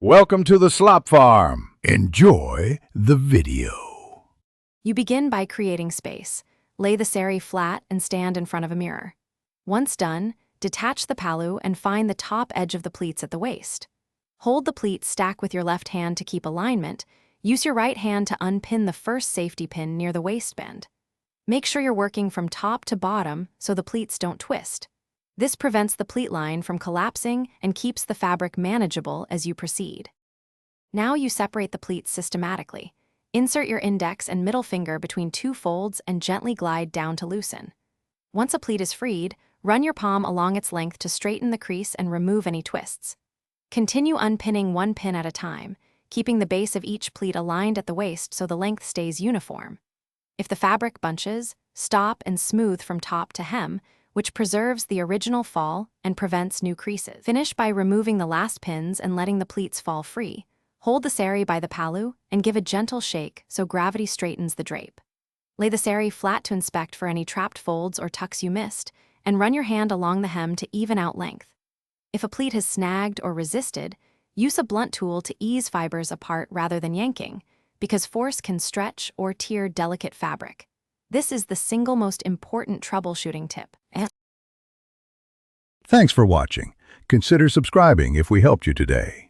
Welcome to the slop farm. Enjoy the video. You begin by creating space. Lay the sari flat and stand in front of a mirror. Once done, detach the palu and find the top edge of the pleats at the waist. Hold the pleats stack with your left hand to keep alignment. Use your right hand to unpin the first safety pin near the waistband. Make sure you're working from top to bottom so the pleats don't twist. This prevents the pleat line from collapsing and keeps the fabric manageable as you proceed. Now you separate the pleats systematically. Insert your index and middle finger between two folds and gently glide down to loosen. Once a pleat is freed, run your palm along its length to straighten the crease and remove any twists. Continue unpinning one pin at a time, keeping the base of each pleat aligned at the waist so the length stays uniform. If the fabric bunches, stop and smooth from top to hem, which preserves the original fall and prevents new creases. Finish by removing the last pins and letting the pleats fall free. Hold the sari by the palu and give a gentle shake so gravity straightens the drape. Lay the sari flat to inspect for any trapped folds or tucks you missed, and run your hand along the hem to even out length. If a pleat has snagged or resisted, use a blunt tool to ease fibers apart rather than yanking, because force can stretch or tear delicate fabric. This is the single most important troubleshooting tip. Thanks for watching. Consider subscribing if we helped you today.